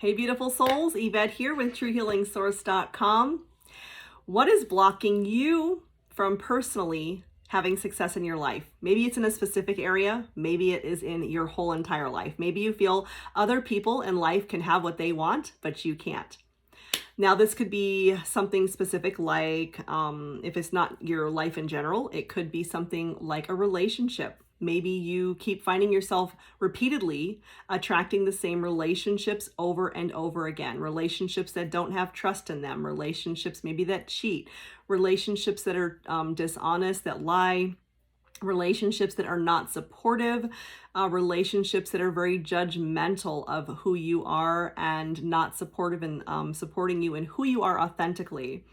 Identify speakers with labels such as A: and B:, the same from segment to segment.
A: Hey, beautiful souls, Yvette here with TrueHealingSource.com. What is blocking you from personally having success in your life? Maybe it's in a specific area. Maybe it is in your whole entire life. Maybe you feel other people in life can have what they want, but you can't. Now, this could be something specific like, if it's not your life in general, it could be something like a relationship. Maybe you keep finding yourself repeatedly attracting the same relationships over and over again. Relationships that don't have trust in them, relationships maybe that cheat, relationships that are dishonest, that lie, relationships that are not supportive, relationships that are very judgmental of who you are and not supportive and supporting you and who you are authentically.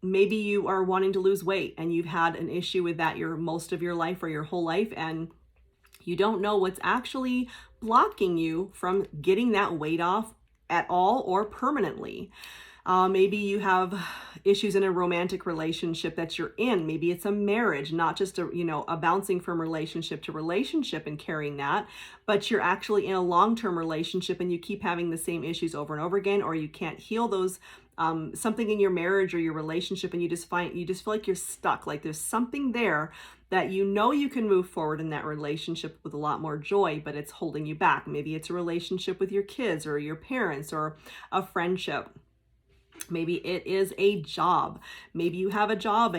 A: Maybe you are wanting to lose weight and you've had an issue with that most of your life or your whole life, and you don't know what's actually blocking you from getting that weight off at all or permanently. Maybe you have issues in a romantic relationship that you're in. Maybe it's a marriage, not just a bouncing from relationship to relationship and carrying that, but you're actually in a long-term relationship and you keep having the same issues over and over again, or you can't heal those, something in your marriage or your relationship, and you just feel like you're stuck, like there's something there that you can move forward in that relationship with a lot more joy, but it's holding you back. Maybe it's a relationship with your kids or your parents or a friendship. Maybe it is a job. Maybe you have a job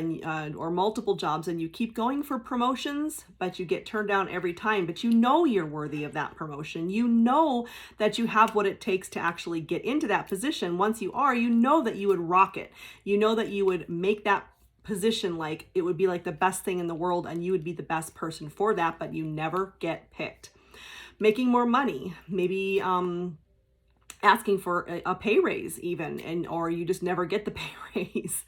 A: or multiple jobs and you keep going for promotions, but you get turned down every time, but you know you're worthy of that promotion. You know that you have what it takes to actually get into that position. Once you are, you know that you would rock it. You know that you would make that position like it would be like the best thing in the world and you would be the best person for that, but you never get picked. Making more money, maybe asking for a pay raise even, or you just never get the pay raise.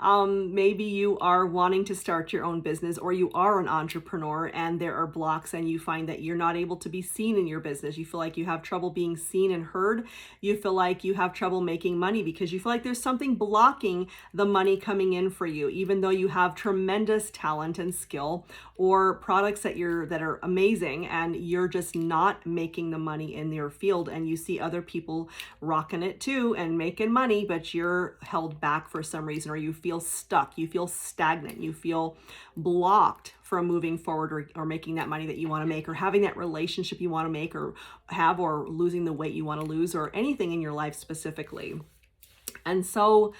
A: Maybe you are wanting to start your own business, or you are an entrepreneur and there are blocks and you find that you're not able to be seen in your business. You feel like you have trouble being seen and heard. You feel like you have trouble making money because you feel like there's something blocking the money coming in for you, even though you have tremendous talent and skill or products that are amazing, and you're just not making the money in your field, and you see other people rocking it too and making money, but you're held back for some reason, or you feel stuck, you feel stagnant, you feel blocked from moving forward or making that money that you want to make, or having that relationship you want to make or have, or losing the weight you want to lose, or anything in your life specifically. And so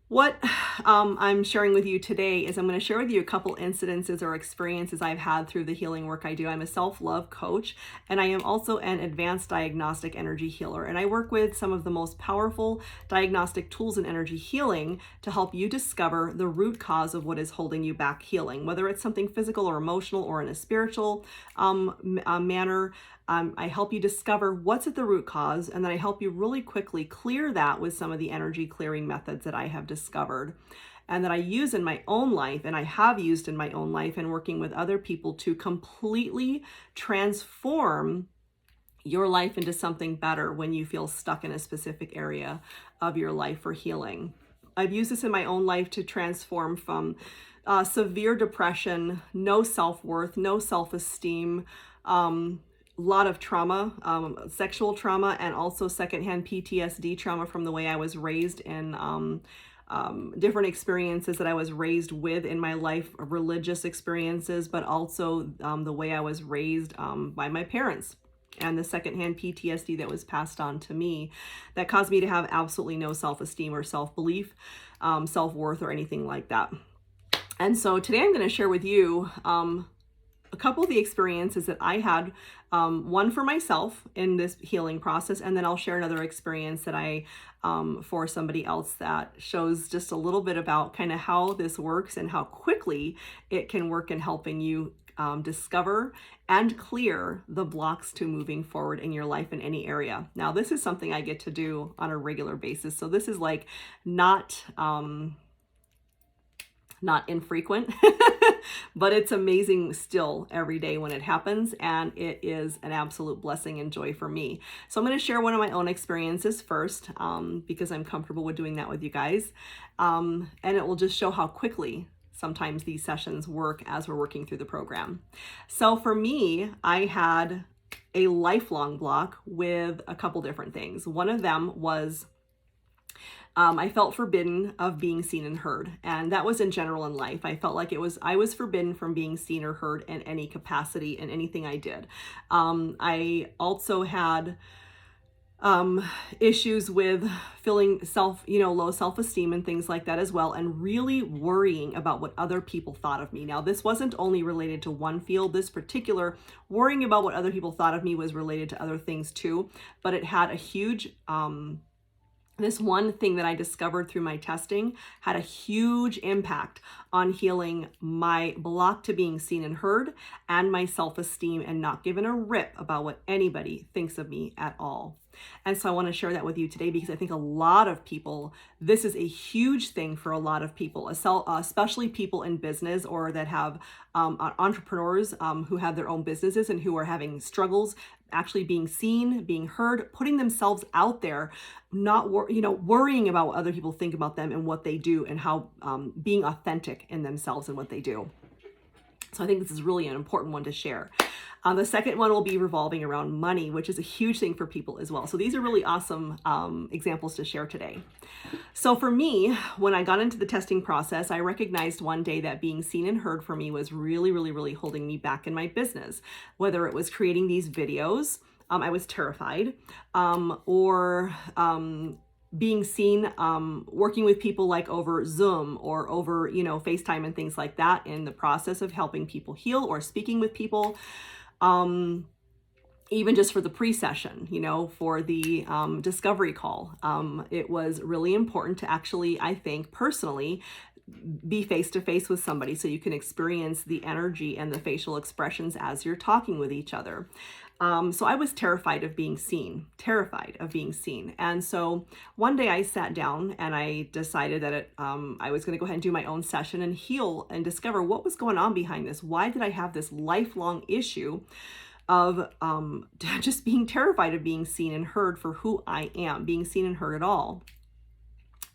A: what I'm sharing with you today is I'm going to share with you a couple incidences or experiences I've had through the healing work I do. I'm a self-love coach, and I am also an advanced diagnostic energy healer. And I work with some of the most powerful diagnostic tools in energy healing to help you discover the root cause of what is holding you back healing, whether it's something physical or emotional or in a spiritual manner. I help you discover what's at the root cause, and then I help you really quickly clear that with some of the energy clearing methods that I have discovered and that I use in my own life, and I have used in my own life and working with other people to completely transform your life into something better when you feel stuck in a specific area of your life for healing. I've used this in my own life to transform from severe depression, no self-worth, no self-esteem, lot of trauma, sexual trauma, and also secondhand PTSD trauma from the way I was raised in different experiences that I was raised with in my life, religious experiences, but also the way I was raised by my parents, and the secondhand PTSD that was passed on to me that caused me to have absolutely no self-esteem or self-belief, self-worth, or anything like that. And so today I'm going to share with you a couple of the experiences that I had, one for myself in this healing process, and then I'll share another experience that I, for somebody else, that shows just a little bit about kind of how this works and how quickly it can work in helping you discover and clear the blocks to moving forward in your life in any area. Now, this is something I get to do on a regular basis, so this is like not infrequent, but it's amazing still every day when it happens, and it is an absolute blessing and joy for me. So I'm going to share one of my own experiences first, because I'm comfortable with doing that with you guys, and it will just show how quickly sometimes these sessions work as we're working through the program. So for me, I had a lifelong block with a couple different things. One of them was I felt forbidden of being seen and heard. And that was in general in life. I felt like I was forbidden from being seen or heard in any capacity in anything I did. I also had issues with feeling low self-esteem and things like that as well, and really worrying about what other people thought of me. Now, this wasn't only related to one field. This particular worrying about what other people thought of me was related to other things too, but it had a huge, this one thing that I discovered through my testing had a huge impact on healing my block to being seen and heard and my self-esteem and not giving a rip about what anybody thinks of me at all. And so I want to share that with you today because I think a lot of people, this is a huge thing for a lot of people, especially people in business or that have entrepreneurs who have their own businesses and who are having struggles actually being seen, being heard, putting themselves out there, not worrying about what other people think about them and what they do, and how being authentic in themselves and what they do. So I think this is really an important one to share. The second one will be revolving around money, which is a huge thing for people as well. So these are really awesome examples to share today. So for me, when I got into the testing process, I recognized one day that being seen and heard for me was really, really, really holding me back in my business. Whether it was creating these videos, I was terrified, or being seen, working with people like over Zoom or over, FaceTime and things like that in the process of helping people heal or speaking with people. Even just for the pre-session, for the discovery call, it was really important to actually, I think personally, be face-to-face with somebody so you can experience the energy and the facial expressions as you're talking with each other. So I was terrified of being seen. And so one day I sat down and I decided that I was going to go ahead and do my own session and heal and discover what was going on behind this. Why did I have this lifelong issue of just being terrified of being seen and heard for who I am, being seen and heard at all?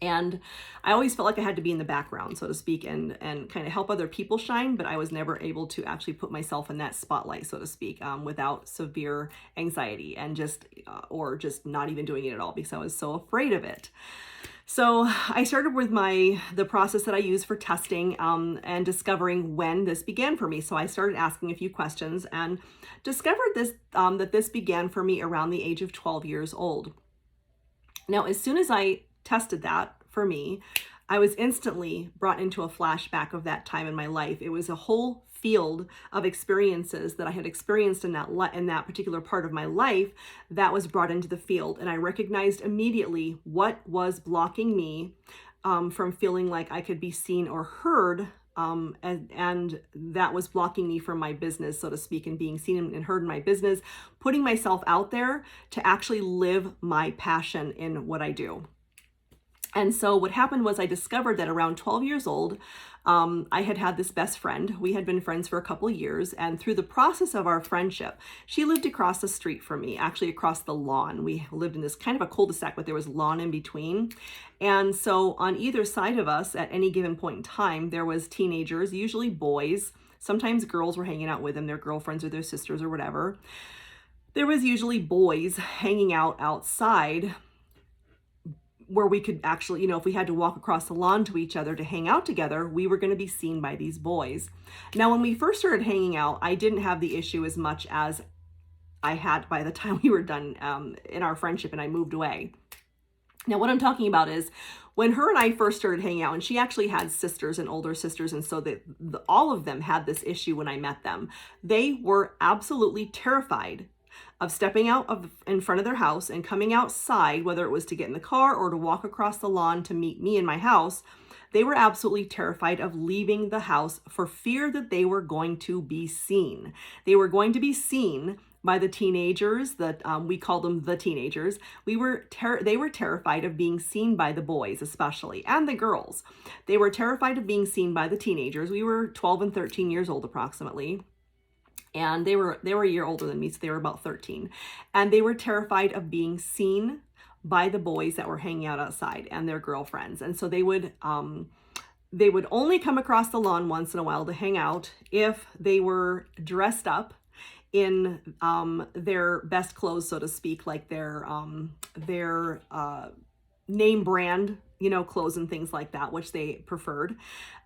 A: And I always felt like I had to be in the background, so to speak, and kind of help other people shine, but I was never able to actually put myself in that spotlight, so to speak, without severe anxiety and just not even doing it at all because I was so afraid of it. So I started with the process that I use for testing and discovering when this began for me. So I started asking a few questions and discovered this that this began for me around the age of 12 years old. Now, as soon as I tested that for me, I was instantly brought into a flashback of that time in my life. It was a whole field of experiences that I had experienced in that particular part of my life that was brought into the field. And I recognized immediately what was blocking me from feeling like I could be seen or heard. And that was blocking me from my business, so to speak, and being seen and heard in my business, putting myself out there to actually live my passion in what I do. And so what happened was I discovered that around 12 years old, I had this best friend. We had been friends for a couple of years. And through the process of our friendship, she lived across the street from me, actually across the lawn. We lived in this kind of a cul-de-sac, but there was lawn in between. And so on either side of us at any given point in time, there was teenagers, usually boys. Sometimes girls were hanging out with them, their girlfriends or their sisters or whatever. There was usually boys hanging out outside where we could actually, if we had to walk across the lawn to each other to hang out together, we were going to be seen by these boys. Now, when we first started hanging out, I didn't have the issue as much as I had by the time we were done in our friendship and I moved away. Now, what I'm talking about is when her and I first started hanging out, and she actually had sisters and older sisters, and so all of them had this issue when I met them. They were absolutely terrified of stepping out in front of their house and coming outside, whether it was to get in the car or to walk across the lawn to meet me in my house. They were absolutely terrified of leaving the house for fear that they were going to be seen. They were going to be seen by the teenagers that we called them the teenagers. They were terrified of being seen by the boys, especially, and the girls. They were terrified of being seen by the teenagers. We were 12 and 13 years old approximately. And they were a year older than me, so they were about 13. And they were terrified of being seen by the boys that were hanging out outside and their girlfriends. And so they would only come across the lawn once in a while to hang out if they were dressed up in their best clothes, so to speak, like their name brand, you know, clothes and things like that, which they preferred.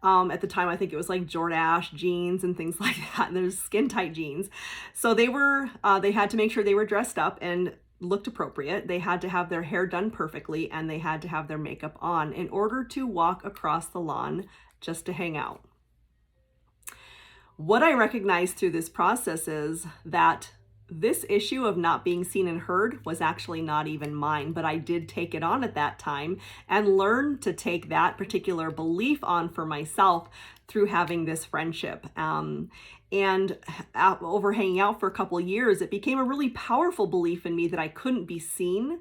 A: At the time, I think it was like Jordache jeans and things like that. And there's skin tight jeans. So they had to make sure they were dressed up and looked appropriate. They had to have their hair done perfectly, and they had to have their makeup on in order to walk across the lawn just to hang out. What I recognized through this process is that this issue of not being seen and heard was actually not even mine, but I did take it on at that time and learn to take that particular belief on for myself through having this friendship. And over hanging out for a couple of years, it became a really powerful belief in me that I couldn't be seen,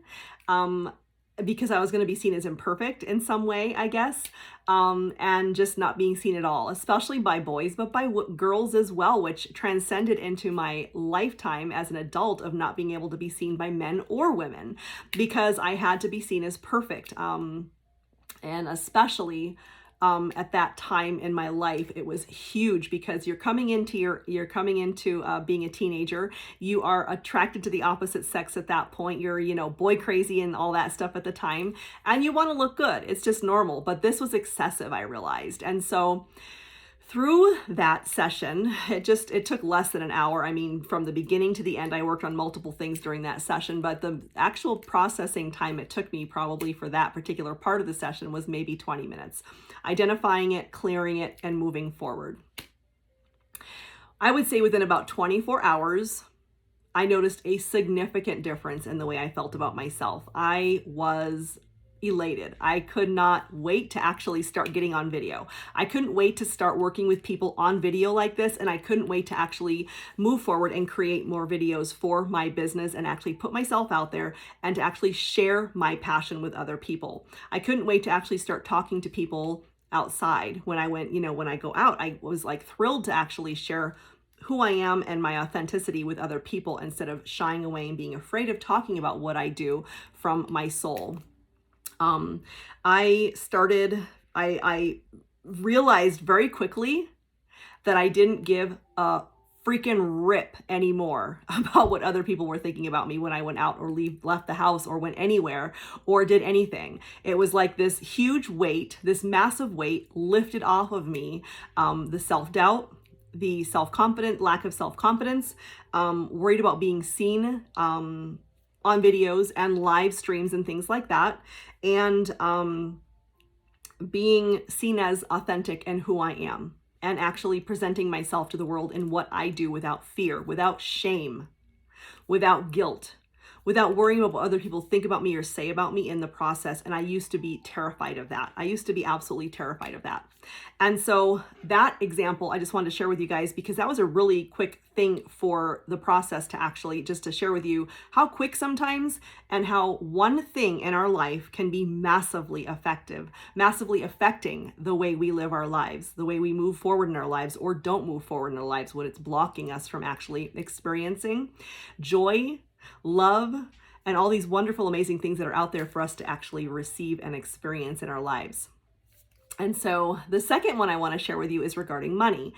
A: because I was going to be seen as imperfect in some way, I guess, and just not being seen at all, especially by boys, but by girls as well, which transcended into my lifetime as an adult of not being able to be seen by men or women because I had to be seen as perfect. And especially at that time in my life, it was huge because you're coming into being a teenager. You are attracted to the opposite sex at that point. You're, you know, boy crazy and all that stuff at the time, and you want to look good. It's just normal, but this was excessive, I realized. And so through that session, it took less than an hour. I mean, from the beginning to the end, I worked on multiple things during that session, but the actual processing time it took me probably for that particular part of the session was maybe 20 minutes, identifying it, clearing it, and moving forward. I would say within about 24 hours, I noticed a significant difference in the way I felt about myself. I was elated. I could not wait to actually start getting on video. I couldn't wait to start working with people on video like this, and I couldn't wait to actually move forward and create more videos for my business and actually put myself out there and to actually share my passion with other people. I couldn't wait to actually start talking to people outside. When I go out, I was like thrilled to actually share who I am and my authenticity with other people instead of shying away and being afraid of talking about what I do from my soul. I realized very quickly that I didn't give a freaking rip anymore about what other people were thinking about me when I went out or left the house or went anywhere or did anything. It was like this huge weight, this massive weight lifted off of me. The self-doubt, the lack of self-confidence, worried about being seen, on videos and live streams and things like that, and being seen as authentic and who I am, and actually presenting myself to the world in what I do without fear, without shame, without guilt, without worrying about what other people think about me or say about me in the process. And I used to be terrified of that. I used to be absolutely terrified of that. And so that example, I just wanted to share with you guys because that was a really quick thing for the process to actually just to share with you how quick sometimes and how one thing in our life can be massively effective, massively affecting the way we live our lives, the way we move forward in our lives or don't move forward in our lives, what it's blocking us from actually experiencing joy, love, and all these wonderful, amazing things that are out there for us to actually receive and experience in our lives. And so the second one I want to share with you is regarding money.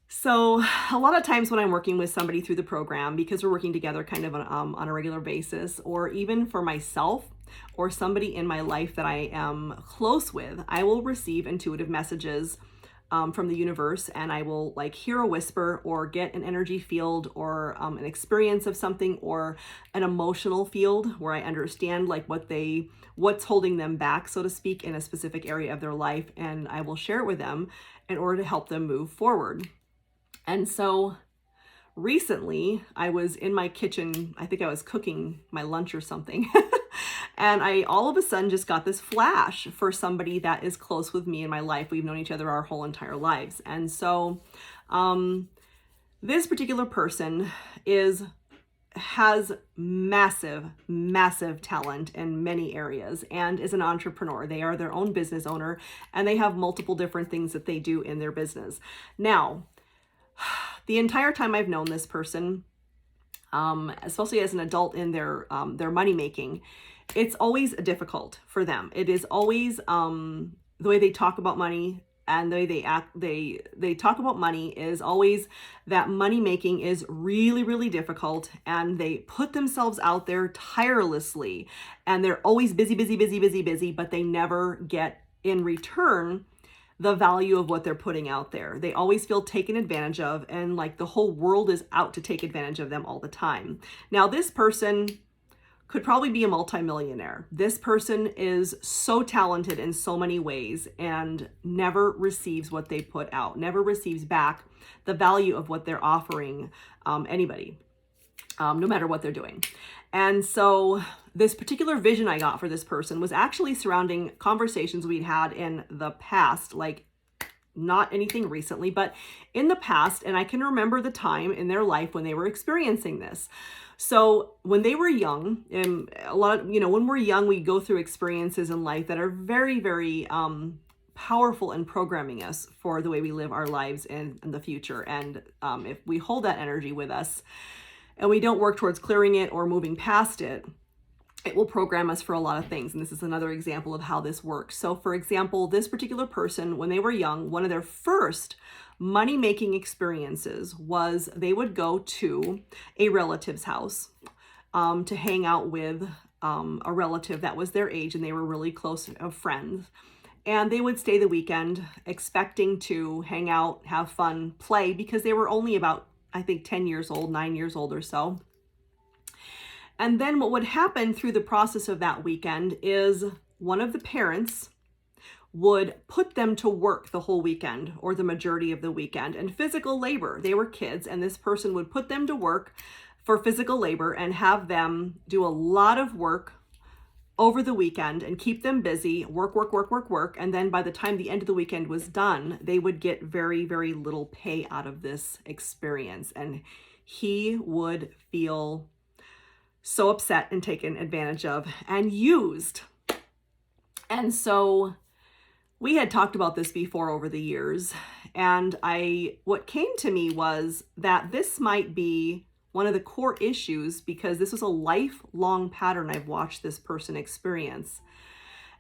A: So a lot of times when I'm working with somebody through the program, because we're working together kind of on a regular basis, or even for myself or somebody in my life that I am close with, I will receive intuitive messages from the universe, and I will like hear a whisper or get an energy field or an experience of something or an emotional field where I understand like what's holding them back, so to speak, in a specific area of their life, and I will share it with them in order to help them move forward. And so recently I was in my kitchen, I think I was cooking my lunch or something, and I all of a sudden just got this flash for somebody that is close with me in my life. We've known each other our whole entire lives. And so this particular person has massive talent in many areas and is an entrepreneur. They are their own business owner and they have multiple different things that they do in their business. Now, the entire time I've known this person, especially as an adult in their money making, it's always difficult for them. It is always the way they talk about money and they talk about money is always that money making is really, really difficult, and they put themselves out there tirelessly, and they're always busy, busy, busy, busy, busy, but they never get in return the value of what they're putting out there. They always feel taken advantage of, and like the whole world is out to take advantage of them all the time. Now, this person could probably be a multimillionaire. This person is so talented in so many ways and never receives what they put out, never receives back the value of what they're offering anybody, no matter what they're doing. And so this particular vision I got for this person was actually surrounding conversations we'd had in the past, like not anything recently, but in the past. And I can remember the time in their life when they were experiencing this. So when they were young, and a lot of, when we're young, we go through experiences in life that are very, very powerful in programming us for the way we live our lives in the future. And if we hold that energy with us and we don't work towards clearing it or moving past it, it will program us for a lot of things. And this is another example of how this works. So for example, this particular person, when they were young, one of their first money-making experiences was they would go to a relative's house to hang out with a relative that was their age, and they were really close of friends. And they would stay the weekend expecting to hang out, have fun, play, because they were only about, I think, 10 years old, 9 years old or so. And then what would happen through the process of that weekend is one of the parents would put them to work the whole weekend or the majority of the weekend, and physical labor. They were kids, and this person would put them to work for physical labor and have them do a lot of work over the weekend and keep them busy, work, work, work, work, work. And then by the time the end of the weekend was done, they would get very, very little pay out of this experience. And he would feel so upset and taken advantage of and used. And so we had talked about this before over the years, and what came to me was that this might be one of the core issues, because this was a lifelong pattern I've watched this person experience.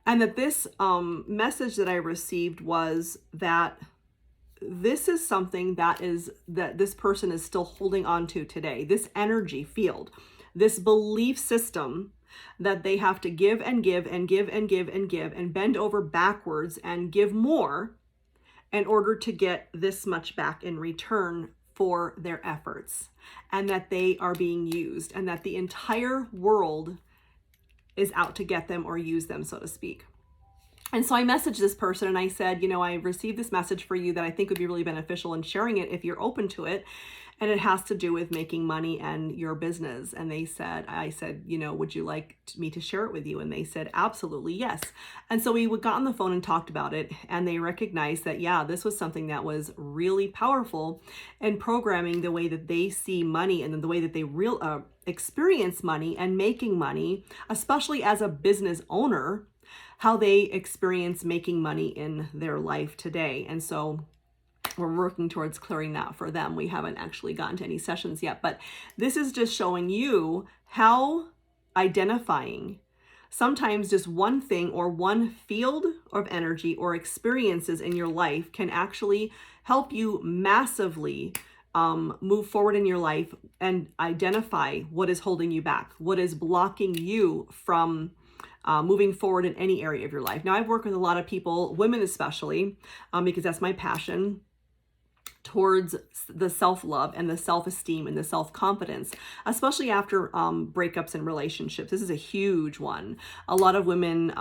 A: And that this message that I received was that this is something that this person is still holding on to today, this energy field, this belief system that they have to give and give and give and give and give and bend over backwards and give more in order to get this much back in return for their efforts, and that they are being used, and that the entire world is out to get them or use them, so to speak. And so I messaged this person and I said, I received this message for you that I think would be really beneficial in sharing it if you're open to it. And it has to do with making money and your business. And I said, would you like me to share it with you? And they said, absolutely, yes. And so we got on the phone and talked about it. And they recognized that, yeah, this was something that was really powerful in programming the way that they see money and the way that they experience money and making money, especially as a business owner, how they experience making money in their life today. And so we're working towards clearing that for them. We haven't actually gotten to any sessions yet, but this is just showing you how identifying sometimes just one thing or one field of energy or experiences in your life can actually help you massively move forward in your life and identify what is holding you back, what is blocking you from moving forward in any area of your life. Now, I've worked with a lot of people, women especially, because that's my passion, towards the self-love and the self-esteem and the self-confidence, especially after breakups in relationships. This is a huge one. A lot of women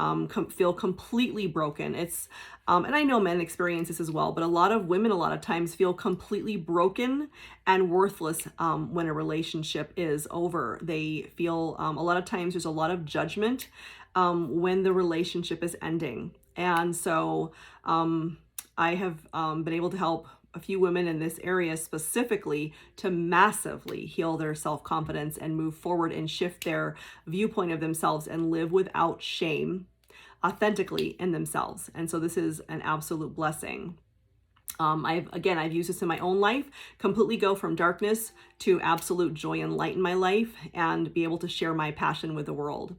A: feel completely broken. It's and I know men experience this as well, but a lot of women a lot of times feel completely broken and worthless when a relationship is over. They feel a lot of times there's a lot of judgment when the relationship is ending. And so I have been able to help a few women in this area specifically to massively heal their self-confidence and move forward and shift their viewpoint of themselves and live without shame authentically in themselves. And so this is an absolute blessing. I've used this in my own life, completely go from darkness to absolute joy and light in my life and be able to share my passion with the world.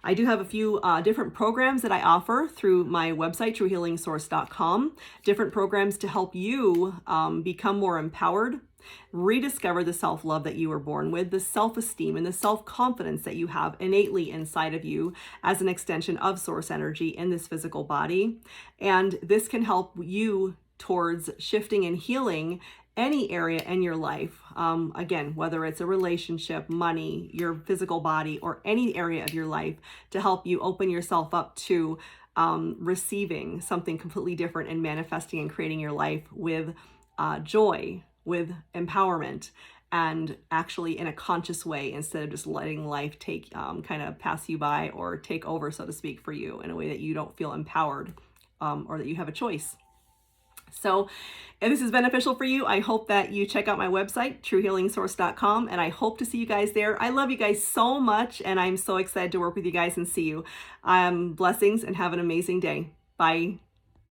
A: I do have a few different programs that I offer through my website, truehealingsource.com, different programs to help you become more empowered, rediscover the self-love that you were born with, the self-esteem and the self-confidence that you have innately inside of you as an extension of source energy in this physical body. And this can help you towards shifting and healing any area in your life. Again, whether it's a relationship, money, your physical body, or any area of your life, to help you open yourself up to receiving something completely different and manifesting and creating your life with joy, with empowerment, and actually in a conscious way, instead of just letting life take kind of pass you by or take over, so to speak, for you in a way that you don't feel empowered or that you have a choice. So if this is beneficial for you, I hope that you check out my website, truehealingsource.com, and I hope to see you guys there. I love you guys so much, and I'm so excited to work with you guys and see you. Blessings, and have an amazing day. Bye.